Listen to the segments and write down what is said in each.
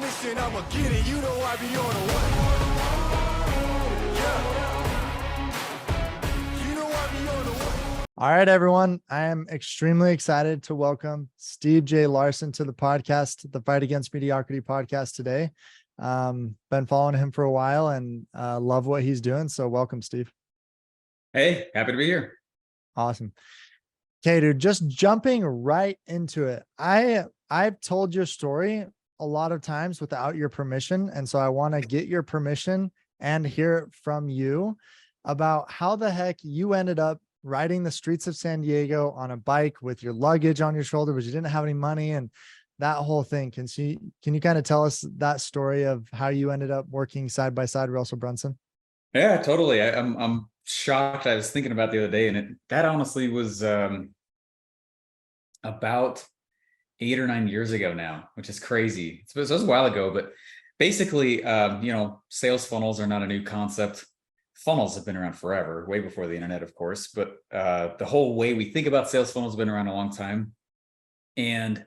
mission, I'ma get it. You know I be on the way. Yeah. You know I be on the way. All right, everyone. I am extremely excited to welcome Steve J Larson to the podcast, the Fight Against Mediocrity podcast today. Been following him for a while and love what he's doing. So welcome, Steve. Hey, happy to be here. Awesome. Okay, dude, just jumping right into it. I've told your story a lot of times without your permission. And so I want to get your permission and hear it from you about how the heck you ended up riding the streets of San Diego on a bike with your luggage on your shoulder, but you didn't have any money and that whole thing. Can you kind of tell us that story of how you ended up working side by side with Russell Brunson? Yeah, totally. I'm shocked. I was thinking about the other day, and that honestly was about 8 or 9 years ago now, which is crazy. It was a while ago, but basically, sales funnels are not a new concept. Funnels have been around forever, way before the internet, of course, but the whole way we think about sales funnels has been around a long time. And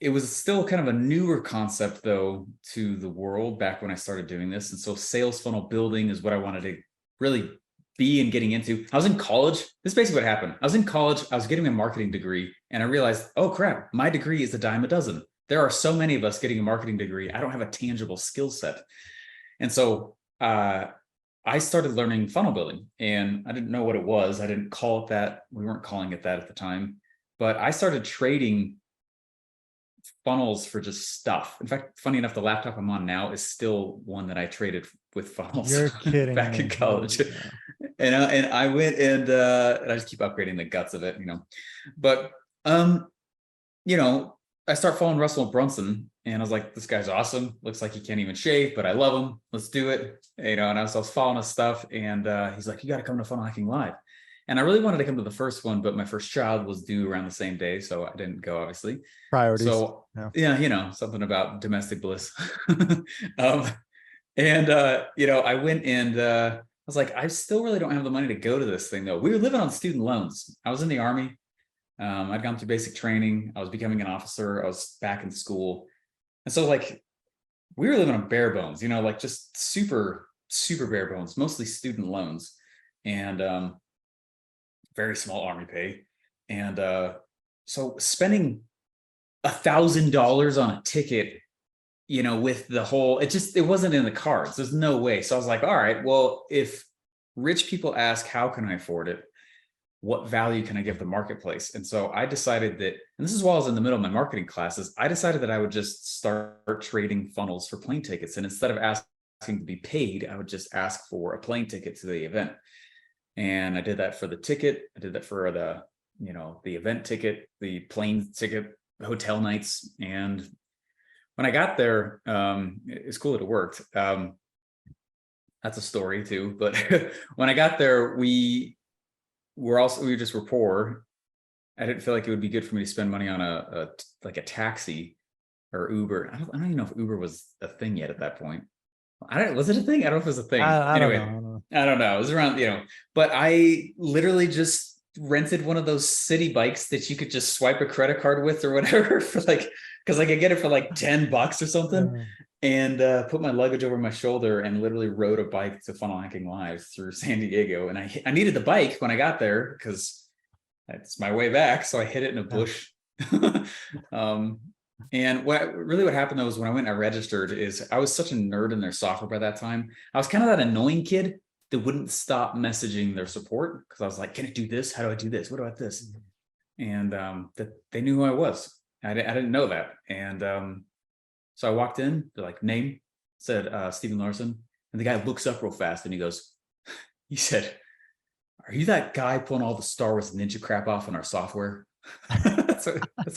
it was still kind of a newer concept, though, to the world back when I started doing this. And so sales funnel building is what I wanted to really be and getting into. I was in college. This is basically what happened. I was in college. I was getting a marketing degree, and I realized, oh, crap, my degree is a dime a dozen. There are so many of us getting a marketing degree. I don't have a tangible skill set. And so I started learning funnel building, and I didn't know what it was. I didn't call it that. We weren't calling it that at the time, but I started trading funnels for just stuff. In fact, funny enough, the laptop I'm on now is still one that I traded with funnels. You're kidding back me. in college. Yeah. And I went and I just keep upgrading the guts of it, but I start following Russell Brunson, and I was like, this guy's awesome. Looks like he can't even shave, but I love him. Let's do it. And I was following his stuff, and he's like, you got to come to Funnel Hacking Live. And I really wanted to come to the first one, but my first child was due around the same day, so I didn't go, obviously. Priorities. So yeah, something about domestic bliss. I went and I was like, I still really don't have the money to go to this thing, though. We were living on student loans. I was in the Army. I'd gone through basic training. I was becoming an officer. I was back in school. And so we were living on bare bones, just super, super bare bones, mostly student loans, and very small Army pay. And so spending $1,000 on a ticket, with the whole, it wasn't in the cards. There's no way. So I was like, all right, well, if rich people ask, how can I afford it? What value can I give the marketplace? And so I decided that, and this is while I was in the middle of my marketing classes, I decided that I would just start trading funnels for plane tickets. And instead of asking to be paid, I would just ask for a plane ticket to the event. And I did that for the ticket. I did that for the event ticket, the plane ticket, hotel nights. And when I got there, it's cool that it worked. That's a story too. But when I got there, we were just poor. I didn't feel like it would be good for me to spend money on a taxi or Uber. I don't even know if Uber was a thing yet at that point. Was it a thing? I don't know if it was a thing. I anyway, don't know. It was around, but I literally just rented one of those city bikes that you could just swipe a credit card with or whatever for because I could get it for $10 or something, and put my luggage over my shoulder and literally rode a bike to Funnel Hacking Live through San Diego. And I needed the bike when I got there because that's my way back. So I hit it in a bush. And what happened though is when I went and I registered, is I was such a nerd in their software by that time. I was kind of that annoying kid that wouldn't stop messaging their support because I was like, can I do this? How do I do this? What about this? And that they knew who I was. I didn't know that. And so I walked in, they're like, name, said Steve Larson. And the guy looks up real fast and he said, are you that guy pulling all the Star Wars ninja crap off in our software? that's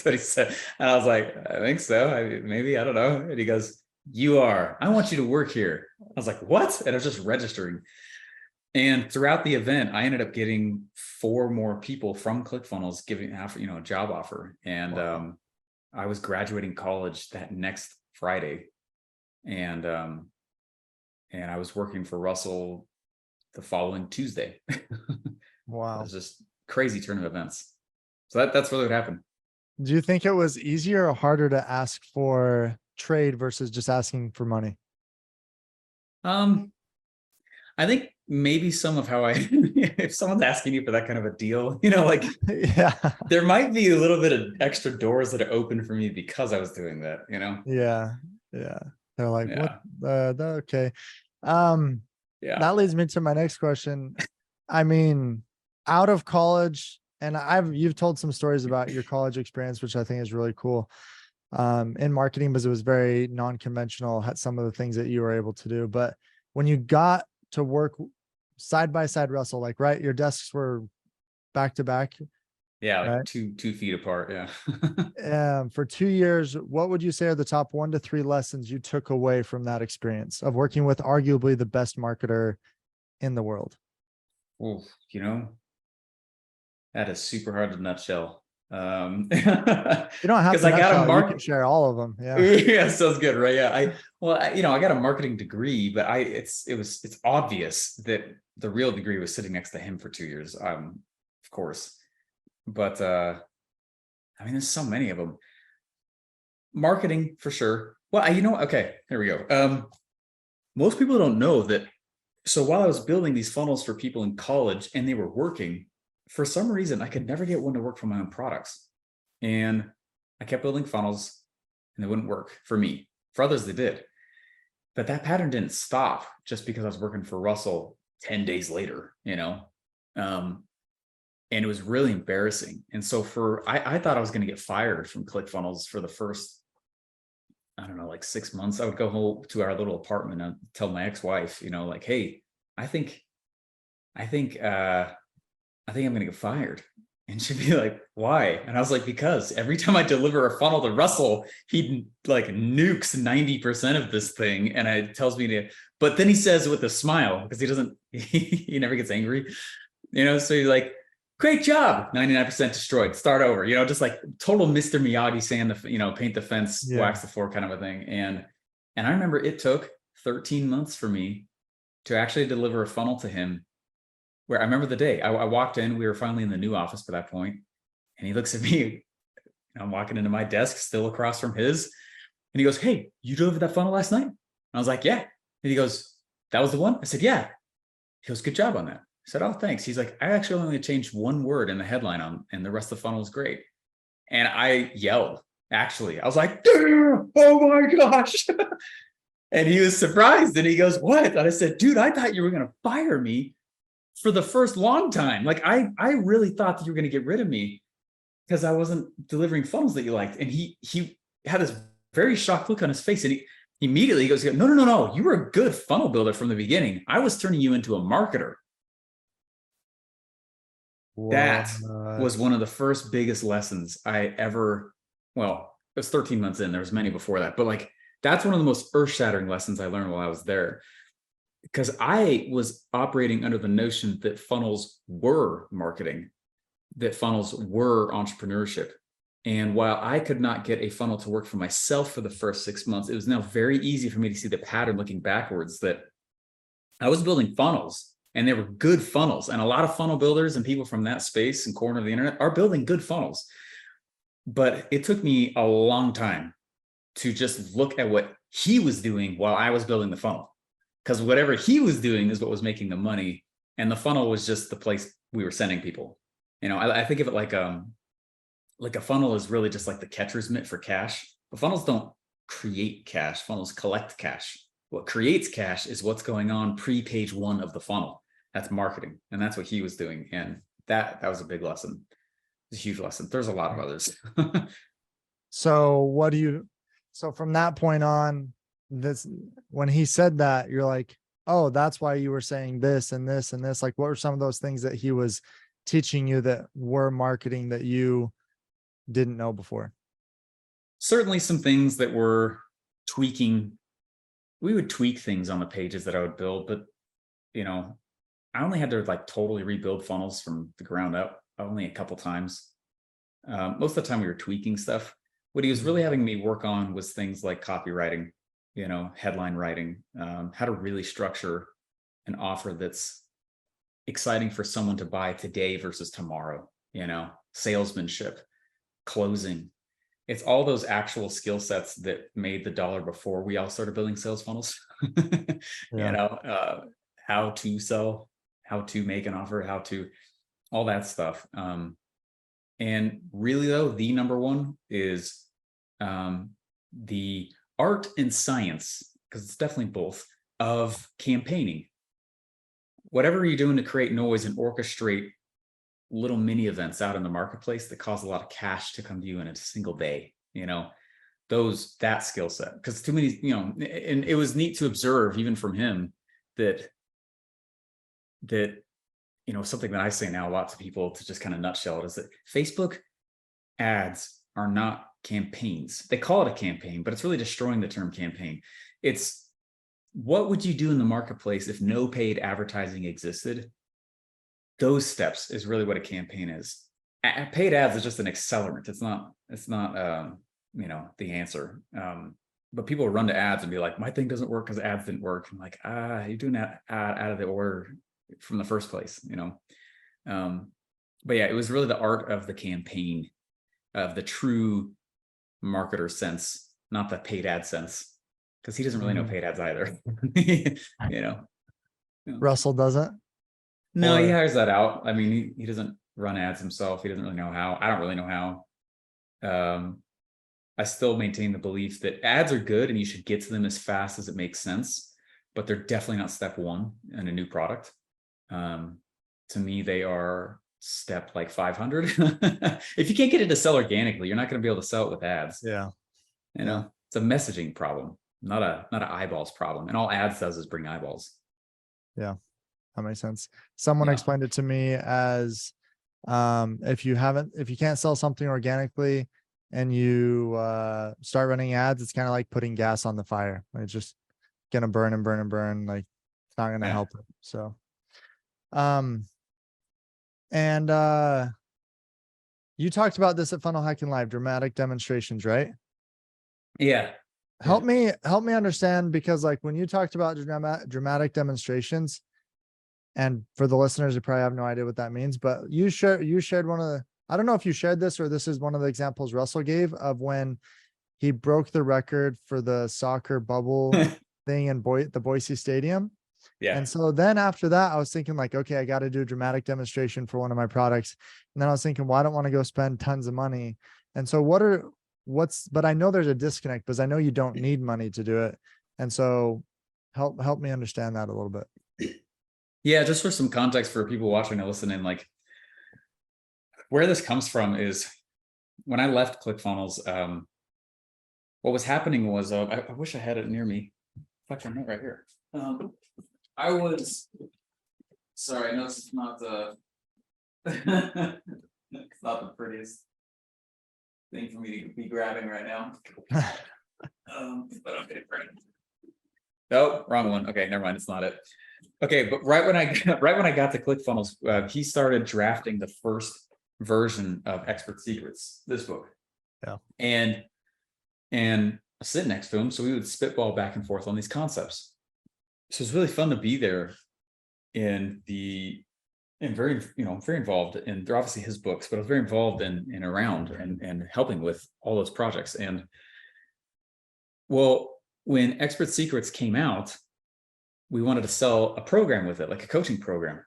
what he said. And I was like, I think so. Maybe, I don't know. And he goes, you are. I want you to work here. I was like, what? And I was just registering. And throughout the event, I ended up getting 4 more people from ClickFunnels giving a job offer. And wow. I was graduating college that next Friday, and I was working for Russell the following Tuesday. Wow. It was just crazy turn of events. So that's really what happened. Do you think it was easier or harder to ask for trade versus just asking for money? I think maybe some of how I, if someone's asking you for that kind of a deal, you know, like Yeah. there might be a little bit of extra doors that are open for me because I was doing that, you know? Yeah. Yeah. They're like, what? Yeah. Okay. Um, Yeah. that leads me to my next question. I mean, out of college, and you've told some stories about your college experience, which I think is really cool. In marketing, because it was very non-conventional, had some of the things that you were able to do. But when you got to work side by side, Russell, like, right, your desks were back to back, Yeah. Like right? 2 feet apart. Yeah. For 2 years, what would you say are the top 1 to 3 lessons you took away from that experience of working with arguably the best marketer in the world? Oof, you know, that is super hard to nutshell. You don't have Because to I got a nutshell, you can mark. share all of them. Yeah. Yeah, sounds good, right? Yeah, you know, I got a marketing degree, but it's obvious that the real degree was sitting next to him for 2 years, of course. But I mean, there's so many of them. Marketing for sure. Well, you know, okay, here we go. Most people don't know that. So while I was building these funnels for people in college and they were working, for some reason, I could never get one to work for my own products. And I kept building funnels and they wouldn't work for me. For others, they did. But that pattern didn't stop just because I was working for Russell 10 days later, you know? And it was really embarrassing. And so I thought I was going to get fired from ClickFunnels for the first, I don't know, like 6 months. I would go home to our little apartment and tell my ex-wife, you know, like, hey, I think I'm going to get fired. And she'd be like, why? And I was like, because every time I deliver a funnel to Russell, he like nukes 90% of this thing. And it tells me to, but then he says with a smile, because he doesn't, he never gets angry, you know? So he's like, great job, 99% destroyed, start over, you know, just like total Mr. Miyagi sand, you know, paint the fence, Yeah. wax the floor kind of a thing. And I remember it took 13 months for me to actually deliver a funnel to him, where I remember the day I walked in, we were finally in the new office by that point, and he looks at me, I'm walking into my desk still across from his, and he goes, hey, you delivered that funnel last night? And I was like, yeah. And he goes, that was the one? I said, yeah. He goes, good job on that. I said, oh, thanks. He's like, I actually only changed one word in the headline and the rest of the funnel is great. And I yelled, actually, I was like, oh my gosh. And he was surprised and he goes, what? And I said, dude, I thought you were going to fire me for the first long time. Like I really thought that you were going to get rid of me because I wasn't delivering funnels that you liked. And he had this very shocked look on his face, and he immediately goes, no, you were a good funnel builder from the beginning. I was turning you into a marketer. That was one of the first biggest lessons I ever, well, it was 13 months in, there was many before that, but like, that's one of the most earth-shattering lessons I learned while I was there. Because I was operating under the notion that funnels were marketing, that funnels were entrepreneurship. And while I could not get a funnel to work for myself for the first 6 months, it was now very easy for me to see the pattern looking backwards that I was building funnels and they were good funnels. And a lot of funnel builders and people from that space and corner of the internet are building good funnels. But it took me a long time to just look at what he was doing while I was building the funnel. Because whatever he was doing is what was making the money, and the funnel was just the place we were sending people. You know, I think of it like a funnel is really just like the catcher's mitt for cash. But funnels don't create cash. Funnels collect cash. What creates cash is what's going on pre-page 1 of the funnel. That's marketing, and that's what he was doing. And that was a big lesson. It's a huge lesson. There's a lot of others. So from that point on, this, when he said that, you're like, oh, that's why you were saying this and this and this. Like, what were some of those things that he was teaching you that were marketing that you didn't know before? Certainly some things that were tweaking. We would tweak things on the pages that I would build, but you know, I only had to like totally rebuild funnels from the ground up only a couple times. Most of the time we were tweaking stuff. What he was really having me work on was things like copywriting, you know, headline writing, how to really structure an offer that's exciting for someone to buy today versus tomorrow, you know, salesmanship, closing. It's all those actual skill sets that made the dollar before we all started building sales funnels. How to sell, how to make an offer, how to, all that stuff. And really though, the number one is the art and science, because it's definitely both, of campaigning. Whatever you're doing to create noise and orchestrate little mini events out in the marketplace that cause a lot of cash to come to you in a single day, that skill set. Because too many, and it was neat to observe even from him that something that I say now a lot to people, to just kind of nutshell it, is that Facebook ads are not campaigns. They call it a campaign, but it's really destroying the term campaign. It's, what would you do in the marketplace if no paid advertising existed? Those steps is really what a campaign is. Paid ads is just an accelerant. It's not the answer. But people run to ads and be like, my thing doesn't work because ads didn't work. I'm like, you're doing that out of the order from the first place, But yeah, it was really the art of the campaign, of the true marketer sense, not the paid ad sense, because he doesn't really know paid ads either. Russell doesn't? No, he hires that out. I mean, he doesn't run ads himself. He doesn't really know how. I don't really know how. I still maintain the belief that ads are good and you should get to them as fast as it makes sense, but they're definitely not step one in a new product. To me, they are step like 500. If you can't get it to sell organically, you're not going to be able to sell it with ads. Yeah. It's a messaging problem, not an eyeballs problem. And all ads does is bring eyeballs. Yeah. That makes sense. Someone explained it to me as, if you can't sell something organically and you start running ads, it's kind of like putting gas on the fire. It's just gonna burn and burn and burn. Like, it's not gonna help it. So, you talked about this at Funnel Hacking Live, dramatic demonstrations, right? Yeah. Help me understand, because like when you talked about dramatic demonstrations, and for the listeners who probably have no idea what that means, but you shared one of the, I don't know if you shared this or this is one of the examples Russell gave of when he broke the record for the soccer bubble thing in the Boise Stadium. Yeah. And so then after that, I was thinking like, okay, I got to do a dramatic demonstration for one of my products. And then I was thinking, well, I don't want to go spend tons of money. And so but I know there's a disconnect, because I know you don't need money to do it. And so help me understand that a little bit. Yeah, just for some context for people watching and listening, like where this comes from is when I left ClickFunnels, what was happening was, I wish I had it near me. Actually, I'm not right here. Sorry, I know it's not it's not the prettiest thing for me to be grabbing right now. But okay, right. Oh, wrong one. Okay, never mind. It's not it. Okay, but right when I got to ClickFunnels, he started drafting the first version of Expert Secrets, this book. Yeah. And I sit next to him, so we would spitball back and forth on these concepts. So it's really fun to be there and very involved in, they're obviously his books, but I was very involved in around and helping with all those projects. And well, when Expert Secrets came out, we wanted to sell a program with it, like a coaching program.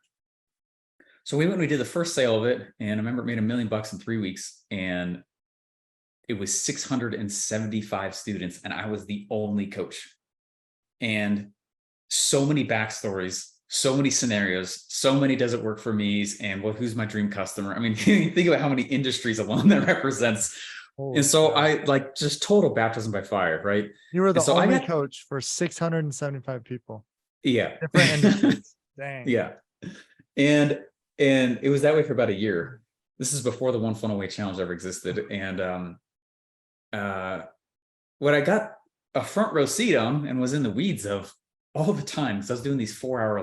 So we went and we did the first sale of it. And I remember it made $1 million in 3 weeks. And it was 675 students. And I was the only coach. And so many backstories, so many scenarios, so many does it work for me's, and well, who's my dream customer? I mean, think about how many industries alone that represents. And so I like just total baptism by fire, right? You were the only coach for 675 people. Yeah. Different industries. Dang. Yeah. And it was that way for about a year. This is before the One Funnel Away Challenge ever existed. And what I got a front row seat on and was in the weeds of all the time. So I was doing these 4-hour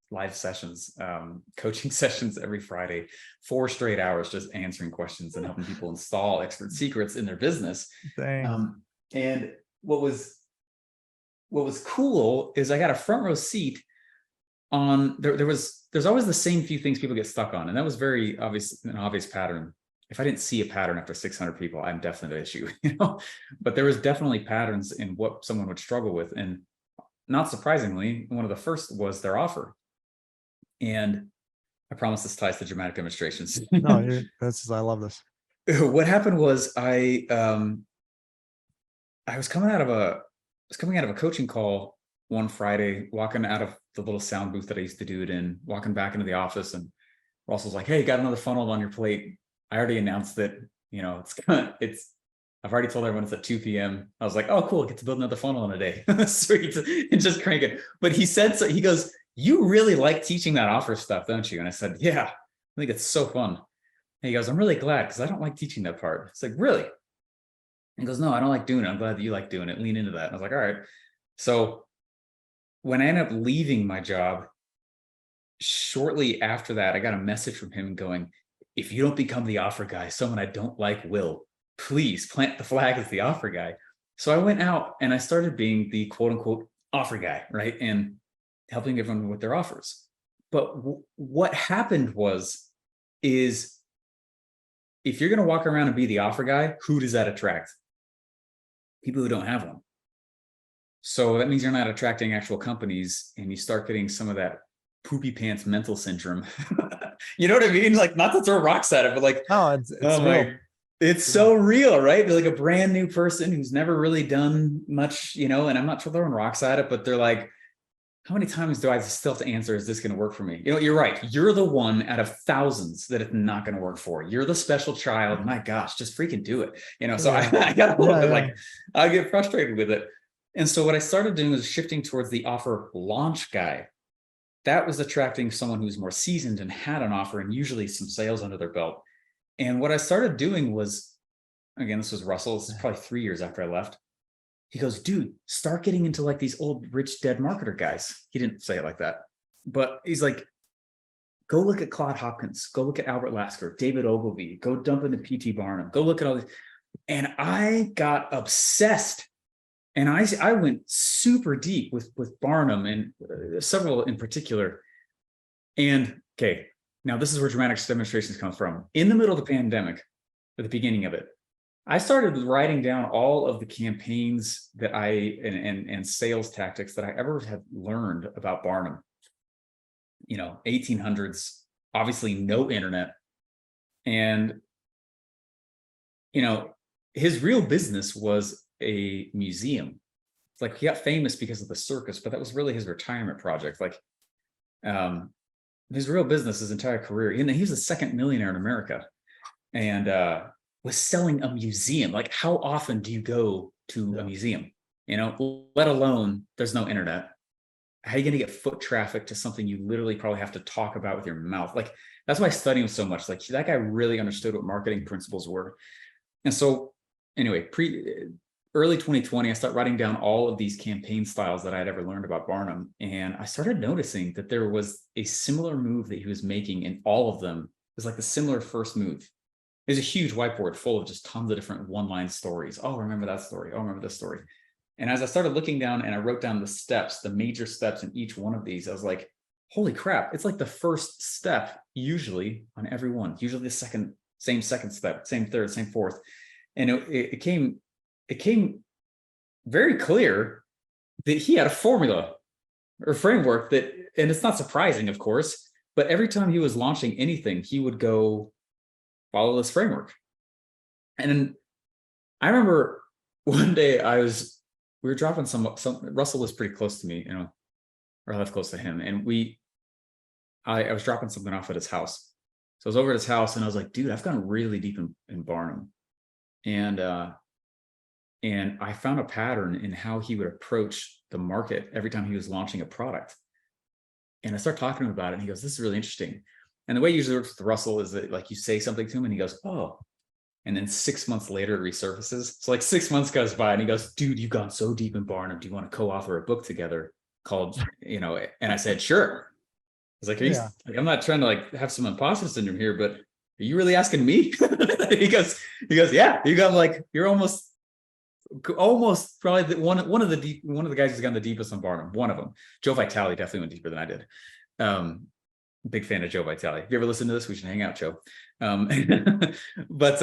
live sessions, coaching sessions every Friday, 4 straight hours, just answering questions and helping people install Expert Secrets in their business. And what was cool is I got a front row seat on there's always the same few things people get stuck on. And that was very obvious, an obvious pattern. if I didn't see a pattern after 600 people, I'm definitely an issue, but there was definitely patterns in what someone would struggle with. And not surprisingly, one of the first was their offer. And I promise this ties to dramatic demonstrations. No, I love this. What happened was I was coming out of a coaching call one Friday, walking out of the little sound booth that I used to do it in, walking back into the office, and Russell's like, "Hey, got another funnel on your plate. I already announced it. I've already told everyone it's at 2 p.m. I was like, "Oh, cool. Get to build another funnel in a day." Sweet. And just crank it. But he said, so he goes, "You really like teaching that offer stuff, don't you?" And I said, "Yeah, I think it's so fun." And he goes, "I'm really glad, because I don't like teaching that part." It's like, "Really?" He goes, "No, I don't like doing it. I'm glad that you like doing it. Lean into that." And I was like, "All right." So when I ended up leaving my job, shortly after that, I got a message from him going, "If you don't become the offer guy, someone I don't like will. Please plant the flag as the offer guy." So I went out and I started being the quote unquote offer guy, right? And helping everyone with their offers. But what happened is if you're going to walk around and be the offer guy, who does that attract? People who don't have one. So that means you're not attracting actual companies, and you start getting some of that poopy pants mental syndrome. You know what I mean? Like, not to throw rocks at it, but like, No, it's real. It's so real, right? They're like a brand new person who's never really done much, and I'm not throwing rocks at it, but they're like, how many times do I still have to answer, is this going to work for me? You're right. You're the one out of thousands that it's not going to work for. You're the special child. My gosh, just freaking do it. So Yeah. I got a little bit like, I get frustrated with it. And so what I started doing was shifting towards the offer launch guy. That was attracting someone who's more seasoned and had an offer and usually some sales under their belt. And what I started doing was, again, this was Russell, this is probably 3 years after I left. He goes, "Dude, start getting into like these old rich dead marketer guys." He didn't say it like that, but he's like, "Go look at Claude Hopkins, go look at Albert Lasker, David Ogilvy, go dump into PT Barnum, go look at all these." And I got obsessed. And I went super deep with Barnum and several in particular. And okay, now this is where dramatic demonstrations come from. In the middle of the pandemic, at the beginning of it, I started writing down all of the campaigns that and sales tactics that I ever had learned about Barnum. 1800s, obviously no internet. And, his real business was a museum. It's like he got famous because of the circus, but that was really his retirement project. Like, his real business, his entire career, he was the second millionaire in America, and was selling a museum. Like, how often do you go to a museum? Let alone there's no internet. How are you going to get foot traffic to something you literally probably have to talk about with your mouth? Like, that's why I study him so much. Like, that guy really understood what marketing principles were. And so anyway, early 2020, I started writing down all of these campaign styles that I had ever learned about Barnum. And I started noticing that there was a similar move that he was making in all of them. It was like the similar first move. There's a huge whiteboard full of just tons of different one-line stories. Oh, remember that story. Oh, remember this story. And as I started looking down and I wrote down the steps, the major steps in each one of these, I was like, holy crap, it's like the first step usually on every one, usually the second step, same third, same fourth. And it came very clear that he had a formula or framework that, and it's not surprising, of course, but every time he was launching anything, he would go follow this framework. And then I remember one day we were dropping some, Russell was pretty close to me, or I lived close to him. And I was dropping something off at his house. So I was over at his house and I was like, dude, I've gone really deep in Barnum. And I found a pattern in how he would approach the market every time he was launching a product. And I started talking to him about it, and he goes, "This is really interesting." And the way it usually works with Russell is that, like, you say something to him and he goes, "Oh," and then 6 months later it resurfaces. So like 6 months goes by and he goes, "Dude, you've gone so deep in Barnum. Do you want to co-author a book together called, and I said, "Sure." I was like, I'm not trying to like have some imposter syndrome here, but are you really asking me? He goes, "Yeah." You're almost probably one of the guys who's gone the deepest on Barnum. One of them, Joe Vitale, definitely went deeper than I did. Big fan of Joe Vitale. If you ever listen to this, we should hang out, Joe. But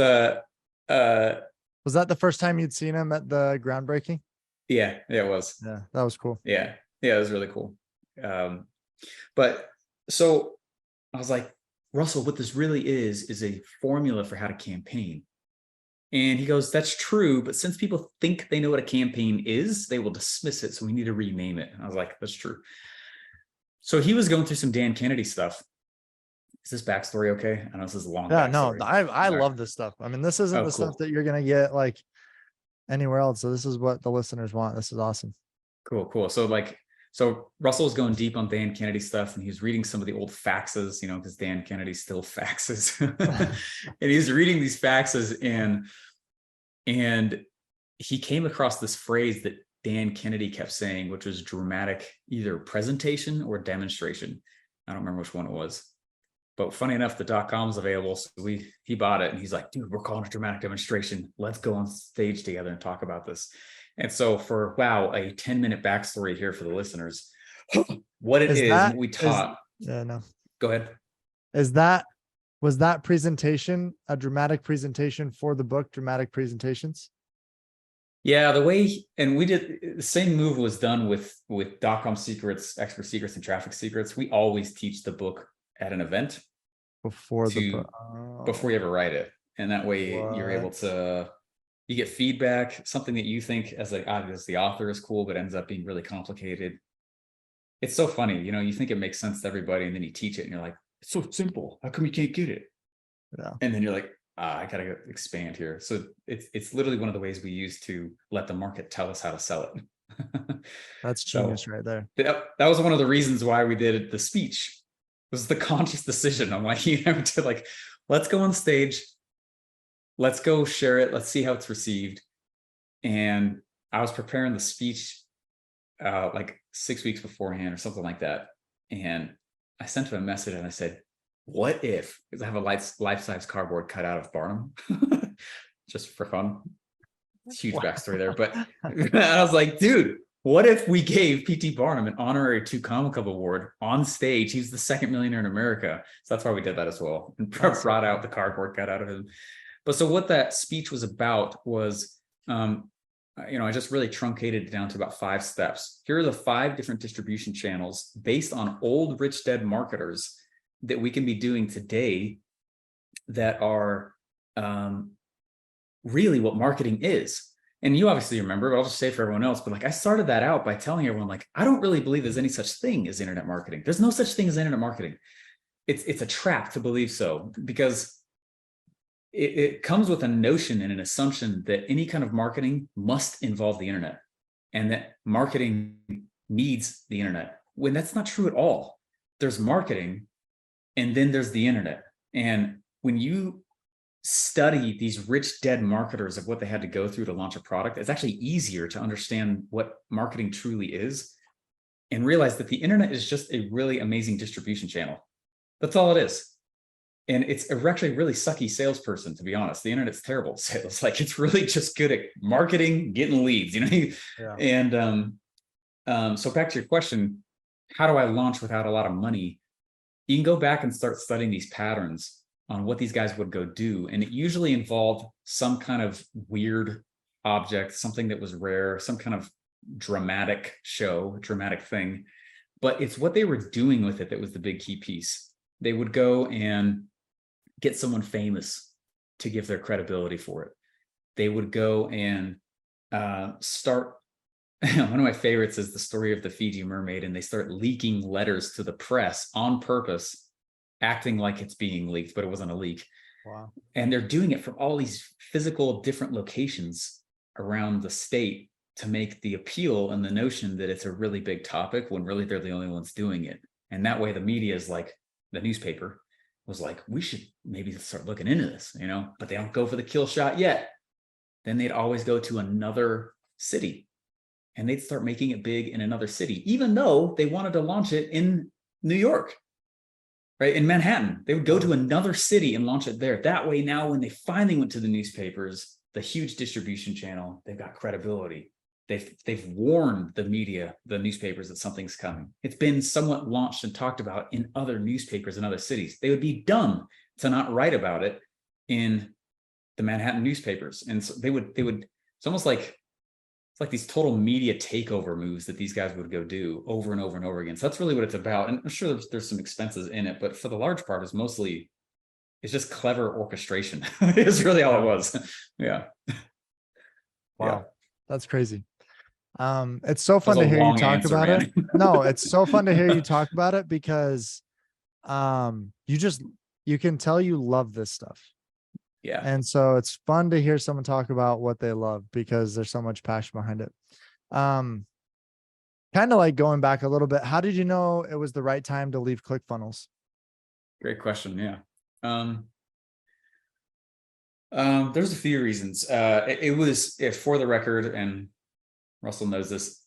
Was that the first time you'd seen him at the groundbreaking? yeah, it was. Yeah, that was cool. Yeah, it was really cool. But so I was like, Russell, what this really is a formula for how to campaign. And he goes, that's true, but since people think they know what a campaign is, they will dismiss it. So we need to rename it. I was like, that's true. So he was going through some Dan Kennedy stuff. Is this backstory okay? I know this is a long backstory. No, I love this stuff. I mean, this isn't the stuff that you're gonna get like anywhere else. So this is what the listeners want. This is awesome. Cool. So Russell was going deep on Dan Kennedy stuff, and he was reading some of the old faxes, because Dan Kennedy still faxes. And he was reading these faxes, and he came across this phrase that Dan Kennedy kept saying, which was dramatic, either presentation or demonstration. I don't remember which one it was. But funny enough, the .com is available. So he bought it, and he's like, dude, we're calling it dramatic demonstration. Let's go on stage together and talk about this. And so for, a 10-minute backstory here for the listeners, what it is what we taught. No. Go ahead. Was that presentation a dramatic presentation for the book, Dramatic Presentations? Yeah, we did the same move was done with .com secrets, expert secrets, and traffic secrets. We always teach the book at an event before you ever write it. And that way you're able to, you get feedback, something that you think as the author is cool, but ends up being really complicated. It's so funny, you think it makes sense to everybody, and then you teach it and you're like, it's so simple. How come you can't get it? Yeah. And then you're like, I gotta expand here. So it's literally one of the ways we use to let the market tell us how to sell it. That's genius right there. That was one of the reasons why we did the speech. It was the conscious decision. I'm like, let's go on stage. Let's go share it. Let's see how it's received. And I was preparing the speech 6 weeks beforehand or something like that. And I sent him a message and I said, what if, because I have a life-size cardboard cut out of Barnum, just for fun. Huge backstory there. But I was like, dude, what if we gave P.T. Barnum an honorary 2 Comma Club award on stage? He was the second millionaire in America. So that's why we did that as well. And brought out the cardboard cut out of him. But so what that speech was about was, I just really truncated it down to about 5 steps. Here are the 5 different distribution channels based on old rich dead marketers that we can be doing today that are really what marketing is. And you obviously remember, but I'll just say for everyone else, but I started that out by telling everyone, I don't really believe there's any such thing as internet marketing. There's no such thing as internet marketing. It's a trap to believe so, because it comes with a notion and an assumption that any kind of marketing must involve the internet, and that marketing needs the internet, when that's not true at all. There's marketing, and then there's the internet. And when you study these rich dead marketers of what they had to go through to launch a product, it's actually easier to understand what marketing truly is, and realize that the internet is just a really amazing distribution channel. That's all it is. And it's actually a really sucky salesperson, to be honest. The internet's terrible at sales. It's really just good at marketing, getting leads, Yeah. And so back to your question, how do I launch without a lot of money? You can go back and start studying these patterns on what these guys would go do. And it usually involved some kind of weird object, something that was rare, some kind of dramatic show, dramatic thing. But it's what they were doing with it that was the big key piece. They would go and get someone famous to give their credibility for it. They would go and start, one of my favorites is the story of the Fiji mermaid, and they start leaking letters to the press on purpose, acting like it's being leaked, but it wasn't a leak. Wow. And they're doing it from all these physical different locations around the state to make the appeal and the notion that it's a really big topic, when really they're the only ones doing it. And that way the media is like, the newspaper was like, we should maybe start looking into this, but they don't go for the kill shot yet. Then they'd always go to another city, and they'd start making it big in another city, even though they wanted to launch it in New York, right? In Manhattan, they would go to another city and launch it there. That way, now when they finally went to the newspapers, the huge distribution channel, they've got credibility. they've warned the media, the newspapers, that something's coming. It's been somewhat launched and talked about in other newspapers in other cities. They would be dumb to not write about it in the Manhattan newspapers. And so they would, it's almost like, it's like these total media takeover moves that these guys would go do over and over and over again. So that's really what it's about. And I'm sure there's some expenses in it, but for the large part, it's just clever orchestration. It's really all it was. Yeah. Wow. Yeah. That's crazy. It's so That was fun to a hear you long talk answer, about man. it. No, it's so fun to hear you talk about it because you can tell you love this stuff. Yeah. And so it's fun to hear someone talk about what they love because there's so much passion behind it. Kind of like going back a little bit, how did you know it was the right time to leave ClickFunnels? Great question. Yeah. There's a few reasons. It was, for the record, and Russell knows this,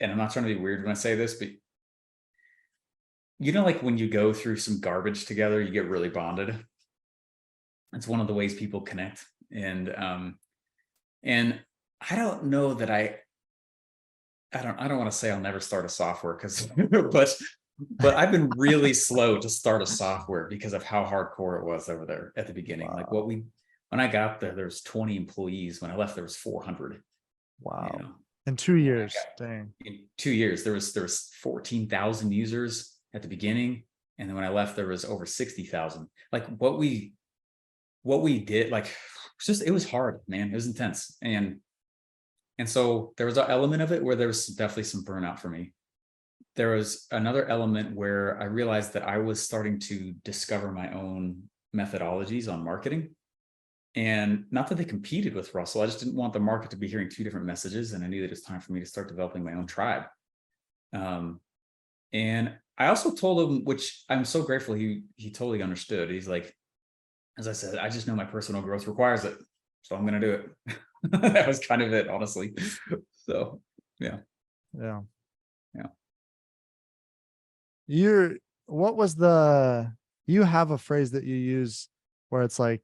and I'm not trying to be weird when I say this, but like when you go through some garbage together, you get really bonded. It's one of the ways people connect. And I don't know that I don't want to say I'll never start a software but I've been really slow to start a software because of how hardcore it was over there at the beginning. Wow. Like when I got there was 20 employees. When I left, there was 400. Wow. You know? In 2 years. Dang. In 2 years, there was 14,000 users at the beginning. And then when I left, there was over 60,000. Like what we did, like, it was hard, man. It was intense. And so there was an element of it where there was definitely some burnout for me. There was another element where I realized that I was starting to discover my own methodologies on marketing. And not that they competed with Russell, I just didn't want the market to be hearing two different messages. And I knew that it's time for me to start developing my own tribe. And I also told him, which I'm so grateful he totally understood. He's like, as I said, I just know my personal growth requires it, so I'm going to do it. That was kind of it, honestly. So, yeah. You have a phrase that you use where it's like,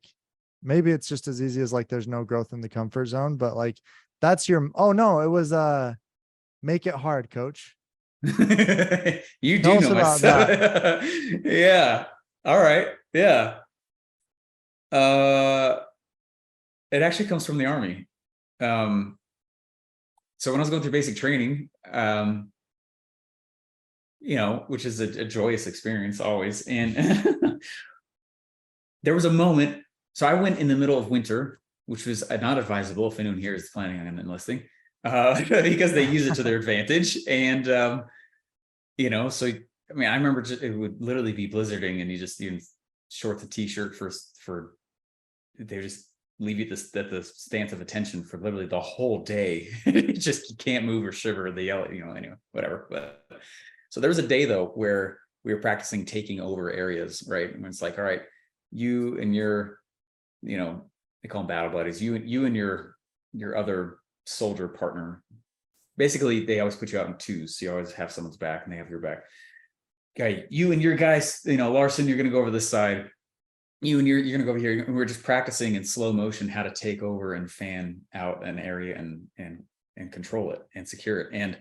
maybe it's just as easy as like, there's no growth in the comfort zone, but like, that's your, oh no, it was, make it hard, coach. You Tell do us know about that. Yeah. All right. Yeah. It actually comes from the Army. So when I was going through basic training, which is a joyous experience always. And there was a moment. So I went in the middle of winter, which was not advisable if anyone here is planning on enlisting, because they use it to their advantage. And, so, I mean, I remember it would literally be blizzarding and you shorts and t-shirt for they just leave you at the stance of attention for literally the whole day. You can't move or shiver. They yell at anyway, whatever. But so there was a day though where we were practicing taking over areas, right? And it's like, all right, you and your, they call them battle buddies. You and your other soldier partner. Basically, they always put you out in twos, so you always have someone's back and they have your back. Okay, you and your guys, Larsen, you're going to go over this side. You're going to go over here. And we're just practicing in slow motion how to take over and fan out an area and control it and secure it.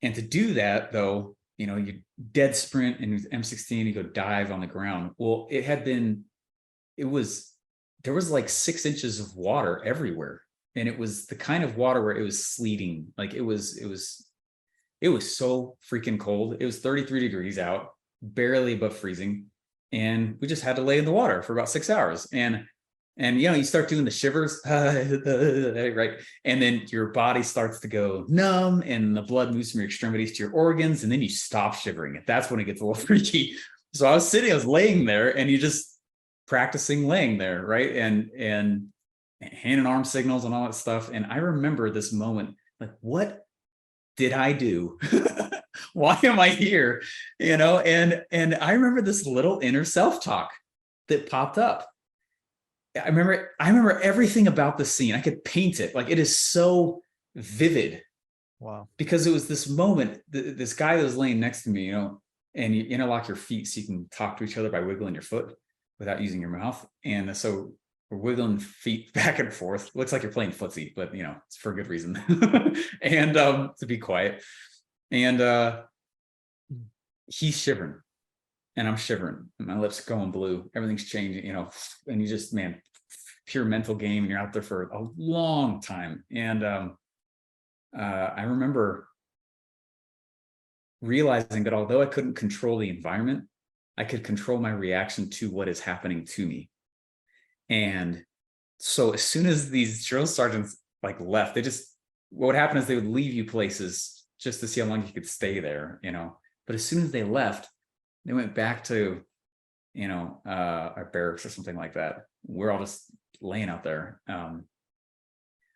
And to do that, though, you dead sprint and M16, you go dive on the ground. Well, there was like 6 inches of water everywhere. And it was the kind of water where it was sleeting. Like it was so freaking cold. It was 33 degrees out, barely above freezing. And we just had to lay in the water for about 6 hours. And you start doing the shivers, right? And then your body starts to go numb and the blood moves from your extremities to your organs. And then you stop shivering. And that's when it gets a little freaky. So I was laying there and you just practicing laying there, right? And hand and arm signals and all that stuff. And I remember this moment, like, what did I do? Why am I here? And I remember this little inner self-talk that popped up. I remember everything about the scene. I could paint it. Like, it is so vivid. Wow. Because it was this moment, this guy that was laying next to me, and you interlock your feet so you can talk to each other by wiggling your foot without using your mouth. And so we're wiggling feet back and forth. Looks like you're playing footsie, but you know, it's for a good reason. And to be quiet. And he's shivering and I'm shivering and my lips are going blue. Everything's changing, you know, and you just, man, pure mental game, and you're out there for a long time. And I remember realizing that although I couldn't control the environment, I could control my reaction to what is happening to me. And so as soon as these drill sergeants like left, what would happen is they would leave you places just to see how long you could stay there, you know. But as soon as they left, they went back to, you know, our barracks or something like that. We're all just laying out there.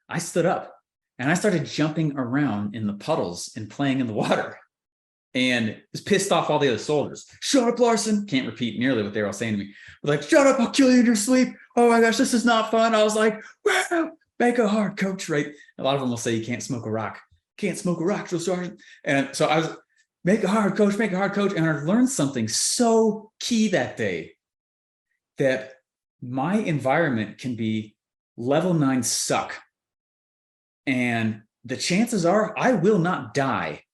I stood up and I started jumping around in the puddles and playing in the water. And was pissed off all the other soldiers. Shut up, Larson. Can't repeat nearly what they were all saying to me. Like, shut up, I'll kill you in your sleep. Oh my gosh, this is not fun. I was like, wow, make it hard, coach, right? A lot of them will say you can't smoke a rock. Can't smoke a rock, drill sergeant. And so I was, make it hard, coach, make it hard, coach. And I learned something so key that day, that my environment can be level 9 suck. And the chances are I will not die,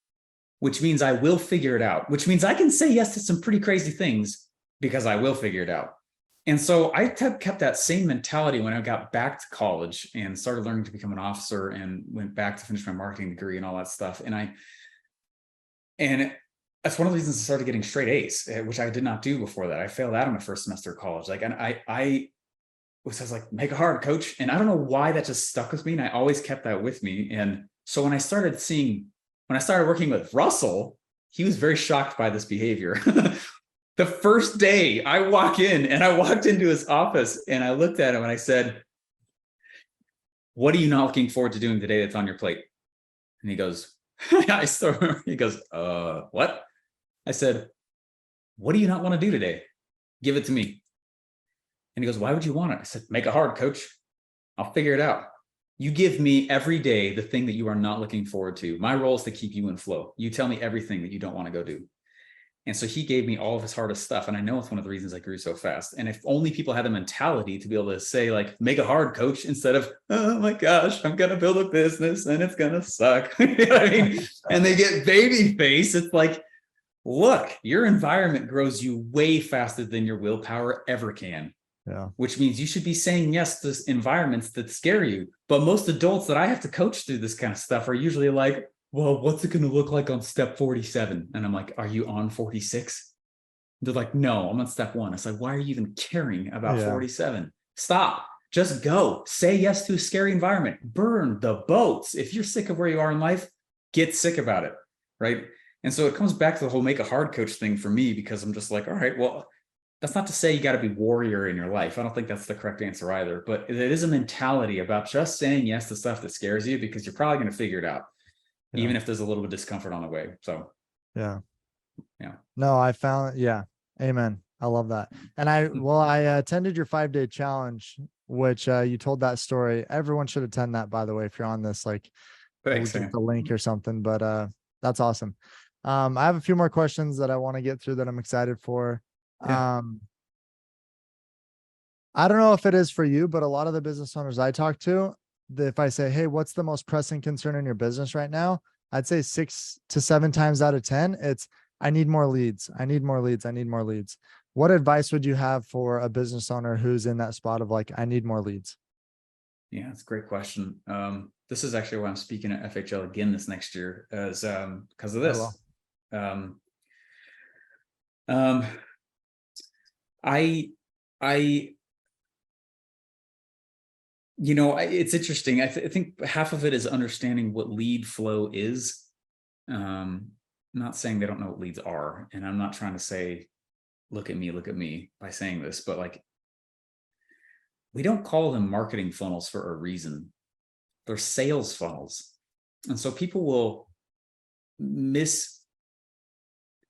which means I will figure it out, which means I can say yes to some pretty crazy things because I will figure it out. And so I kept that same mentality when I got back to college and started learning to become an officer and went back to finish my marketing degree and all that stuff. And that's one of the reasons I started getting straight A's, which I did not do before that. I failed out of my first semester of college. Like, and I was like, make it hard, coach. And I don't know why that just stuck with me. And I always kept that with me. And so when I started working with Russell, he was very shocked by this behavior. The first day I walked into his office and I looked at him and I said, what are you not looking forward to doing today that's on your plate? And he goes, what? I said, what do you not want to do today? Give it to me. And he goes, why would you want it? I said, make it hard, coach. I'll figure it out. You give me every day the thing that you are not looking forward to. My role is to keep you in flow. You tell me everything that you don't want to go do. And so he gave me all of his hardest stuff. And I know it's one of the reasons I grew so fast. And if only people had the mentality to be able to say, like, make it hard, coach, instead of, oh my gosh, I'm going to build a business and it's going to suck. You know what I mean? And they get baby face. It's like, look, your environment grows you way faster than your willpower ever can. Yeah. Which means you should be saying yes to environments that scare you. But most adults that I have to coach through this kind of stuff are usually like, well, what's it going to look like on step 47? And I'm like, are you on 46? They're like, no, I'm on step 1. It's like, why are you even caring about 47? Stop. Just go. Say yes to a scary environment. Burn the boats. If you're sick of where you are in life, get sick about it. Right. And so it comes back to the whole make a hard coach thing for me, because I'm just like, all right, well, that's not to say you got to be warrior in your life. I don't think that's the correct answer either, but it is a mentality about just saying yes to stuff that scares you, because you're probably going to figure it out, even if there's a little bit of discomfort on the way. So, yeah. No, I found, amen. I love that. And I attended your 5-day challenge, which you told that story. Everyone should attend that, by the way, if you're on this, like, thanks, we'll get the link or something, but that's awesome. I have a few more questions that I want to get through that I'm excited for. I don't know if it is for you, but a lot of the business owners I talk to, if I say, hey, what's the most pressing concern in your business right now? I'd say 6 to 7 times out of 10, it's, I need more leads. I need more leads. I need more leads. What advice would you have for a business owner who's in that spot of like, I need more leads? Yeah, that's a great question. This is actually why I'm speaking at FHL again this next year, as because of this. Oh, well. It's interesting. I think half of it is understanding what lead flow is. I'm not saying they don't know what leads are, and I'm not trying to say, look at me by saying this, but like, we don't call them marketing funnels for a reason. They're sales funnels. And so people will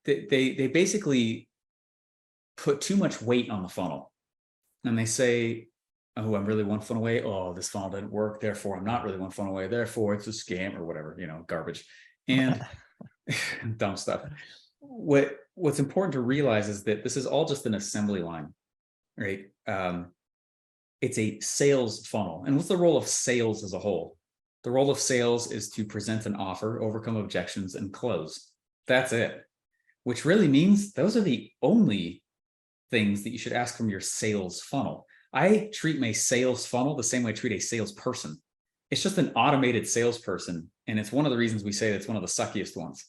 they basically put too much weight on the funnel, and they say, oh, I'm really one funnel away. Oh, this funnel didn't work. Therefore, I'm not really one funnel away. Therefore, it's a scam or whatever, garbage and dumb stuff. What's important to realize is that this is all just an assembly line, right? it's a sales funnel. And what's the role of sales as a whole? The role of sales is to present an offer, overcome objections, and close. That's it. Which really means those are the only things that you should ask from your sales funnel. I treat my sales funnel the same way I treat a salesperson. It's just an automated salesperson. And it's one of the reasons we say it's one of the suckiest ones,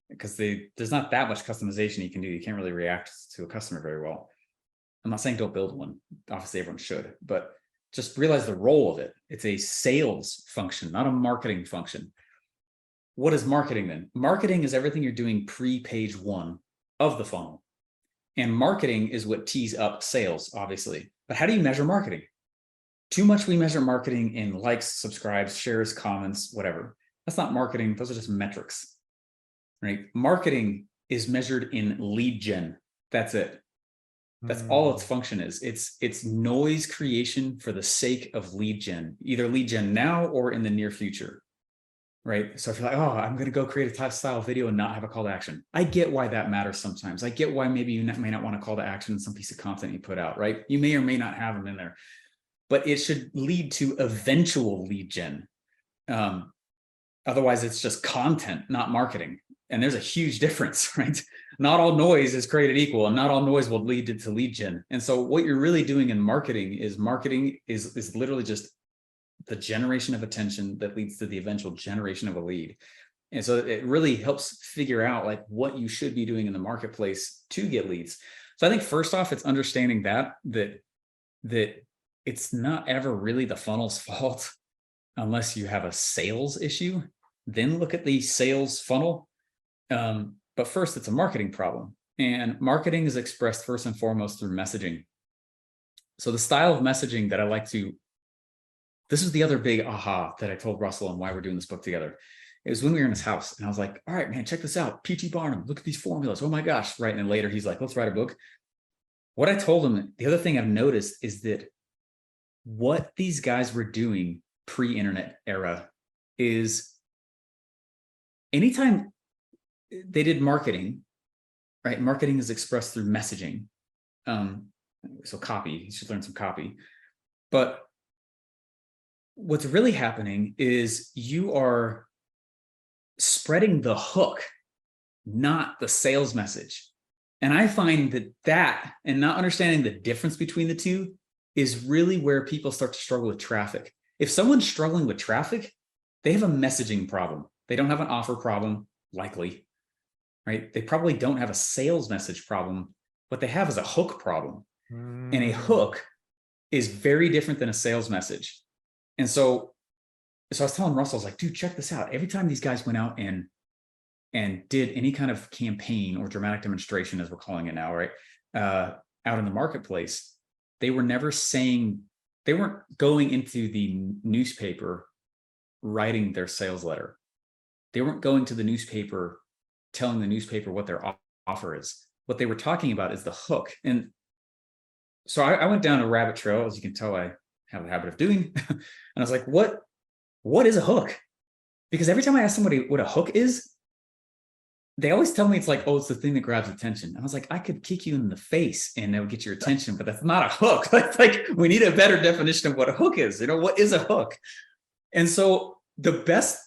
because there's not that much customization you can do. You can't really react to a customer very well. I'm not saying don't build one. Obviously, everyone should, but just realize the role of it. It's a sales function, not a marketing function. What is marketing then? Marketing is everything you're doing pre-page one of the funnel. And marketing is what tees up sales, obviously. But how do you measure marketing? Too much we measure marketing in likes, subscribes, shares, comments, whatever. That's not marketing. Those are just metrics, right? Marketing is measured in lead gen. That's it. That's all its function is. It's noise creation for the sake of lead gen, either lead gen now or in the near future, right? So if you're like, oh, I'm going to go create a type style video and not have a call to action. I get why that matters sometimes. I get why maybe you may not want to call to action in some piece of content you put out, right? You may or may not have them in there, but it should lead to eventual lead gen. Otherwise, it's just content, not marketing. And there's a huge difference, right? Not all noise is created equal, and not all noise will lead to lead gen. And so what you're really doing in marketing is literally just the generation of attention that leads to the eventual generation of a lead. And so it really helps figure out like what you should be doing in the marketplace to get leads. So I think first off, it's understanding that it's not ever really the funnel's fault unless you have a sales issue. Then look at the sales funnel. But first, it's a marketing problem. And marketing is expressed first and foremost through messaging. So the style of messaging that I like to, this is the other big aha that I told Russell and why we're doing this book together. It was when we were in his house and I was like, all right, man, check this out. P.T. Barnum, look at these formulas. Oh my gosh. Right. And then later he's like, let's write a book. What I told him, the other thing I've noticed is that what these guys were doing pre-internet era is anytime they did marketing, right? Marketing is expressed through messaging. So copy, you should learn some copy. But what's really happening is you are spreading the hook, not the sales message. And I find that and not understanding the difference between the two is really where people start to struggle with traffic. If someone's struggling with traffic, they have a messaging problem. They don't have an offer problem, likely, right? They probably don't have a sales message problem. What they have is a hook problem. And a hook is very different than a sales message. And so I was telling Russell, I was like, dude, check this out. Every time these guys went out and did any kind of campaign or dramatic demonstration, as we're calling it now, right? Out in the marketplace, they were never saying, they weren't going into the newspaper writing their sales letter. They weren't going to the newspaper telling the newspaper what their offer is. What they were talking about is the hook. And so I went down a rabbit trail, as you can tell, I have the habit of doing. And I was like, what is a hook? Because every time I ask somebody what a hook is, they always tell me it's like, oh, it's the thing that grabs attention. And I was like, I could kick you in the face and it would get your attention, but that's not a hook. Like we need a better definition of what a hook is. You know, what is a hook? And so the best